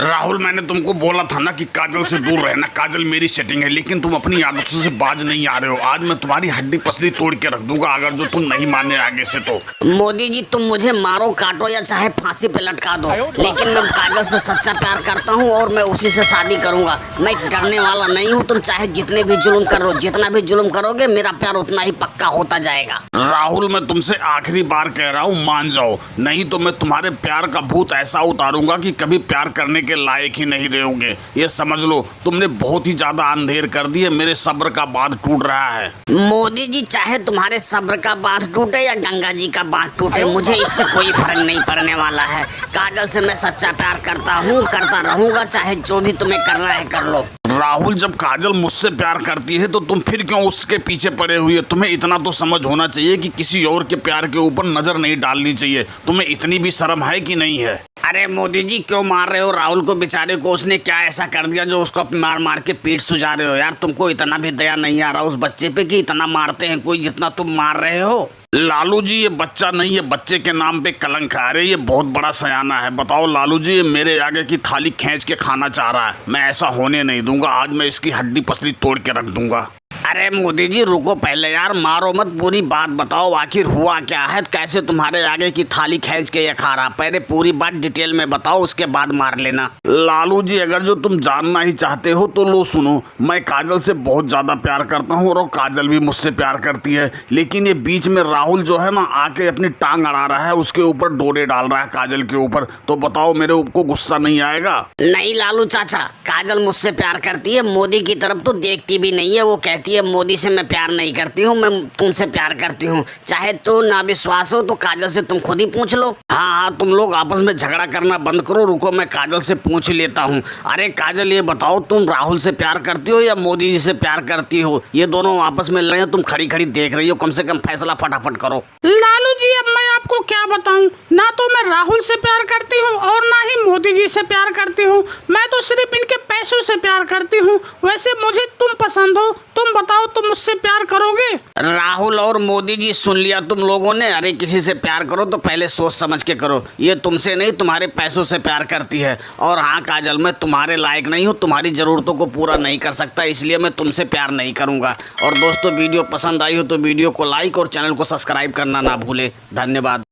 राहुल, मैंने तुमको बोला था ना कि काजल से दूर रहना। काजल मेरी सेटिंग है, लेकिन तुम अपनी आदतों से बाज नहीं आ रहे हो। आज मैं तुम्हारी हड्डी पसली तोड़ के रख दूंगा अगर जो तुम नहीं माने आगे से तो। मोदी जी, तुम मुझे मारो, काटो या चाहे फांसी पे लटका दो, लेकिन मैं काजल से सच्चा प्यार करता हूँ और मैं उसी से शादी करूंगा। मैं डरने वाला नहीं हूँ। तुम चाहे जितने भी जुल्म करो, जितना भी जुल्म करोगे, मेरा प्यार उतना ही पक्का होता जाएगा। राहुल, मैं तुमसे आखिरी बार कह रहा हूँ, मान जाओ, नहीं तो मैं तुम्हारे प्यार का भूत ऐसा उतारूंगा कि कभी प्यार करने के लायक ही नहीं रहोगे। ये समझ लो, तुमने बहुत ही ज्यादा अंधेर कर दी है। मेरे सब्र का बांध टूट रहा है। मोदी जी, चाहे तुम्हारे सब्र का बांध टूटे या गंगा जी का बांध टूटे, मुझे इससे कोई फर्क नहीं पड़ने वाला है। काजल से मैं सच्चा प्यार करता हूँ, करता रहूंगा, चाहे जो भी तुम्हें करना है कर लो। राहुल, जब काजल मुझसे प्यार करती है तो तुम फिर क्यों उसके पीछे पड़े हुए? तुम्हें इतना तो समझ होना चाहिए कि किसी और के प्यार के ऊपर नजर नहीं डालनी चाहिए। तुम्हें इतनी भी शर्म है कि नहीं है? अरे मोदी जी, क्यों मार रहे हो राहुल को? बेचारे को उसने क्या ऐसा कर दिया जो उसको मार मार के पीठ सुझा रहे हो? यार, तुमको इतना भी दया नहीं आ रहा उस बच्चे पे कि इतना मारते हैं कोई जितना तुम मार रहे हो? लालू जी, ये बच्चा नहीं है, बच्चे के नाम पे कलंक है। अरे ये बहुत बड़ा सयाना है। बताओ लालू जी, ये मेरे आगे की थाली खींच के खाना चाह रहा है। मैं ऐसा होने नहीं दूंगा। आज मैं इसकी हड्डी पसली तोड़ के रख दूंगा। अरे मोदी जी, रुको पहले यार, मारो मत, पूरी बात बताओ, आखिर हुआ क्या है? कैसे तुम्हारे आगे की थाली खींच के ये खा रहा? पहले पूरी बात डिटेल में बताओ, उसके बाद मार लेना। लालू जी, अगर जो तुम जानना ही चाहते हो तो लो सुनो। मैं काजल से बहुत ज्यादा प्यार करता हूँ और काजल भी मुझसे प्यार करती है, लेकिन ये बीच में राहुल जो है ना, आके अपनी टांग अड़ा रहा है, उसके ऊपर डोरे डाल रहा है काजल के ऊपर। तो बताओ, मेरे को गुस्सा नहीं आएगा? नहीं लालू चाचा, काजल मुझसे प्यार करती है, मोदी की तरफ तो देखती भी नहीं है। वो कहती है मोदी से मैं प्यार नहीं करती हूँ, मैं तुमसे प्यार करती हूँ। चाहे तो ना विश्वास हो तो काजल से तुम खुद ही पूछ लो। हाँ, तुम लोग आपस में झगड़ा करना बंद करो। रुको, मैं काजल से पूछ लेता हूँ। अरे काजल, ये बताओ, तुम राहुल से प्यार करती हो या मोदी जी से प्यार करती हो? ये दोनों आपस में लड़े, तुम खड़ी खड़ी देख रही हो। कम से कम फैसला फटाफट करो। लालू जी, अब मैं आपको क्या बताऊं? ना तो मैं राहुल से प्यार करती हूं और ना ही मोदी जी से प्यार करती हूं। मैं तो सिर्फ इनके पैसों से प्यार करती हूं। वैसे मुझे तुम पसंद हो। तुम बताओ, तुम मुझसे प्यार करोगे? राहुल और मोदी जी, सुन लिया तुम लोगों ने। अरे किसी से प्यार करो तो पहले सोच समझ के करो। ये तुमसे नहीं, तुम्हारे पैसों से प्यार करती है। और हाँ काजल, मैं तुम्हारे लायक नहीं हूँ, तुम्हारी ज़रूरतों को पूरा नहीं कर सकता, इसलिए मैं तुमसे प्यार नहीं करूँगा। और दोस्तों, वीडियो पसंद आई हो तो वीडियो को लाइक और चैनल को सब्सक्राइब करना ना भूले। धन्यवाद।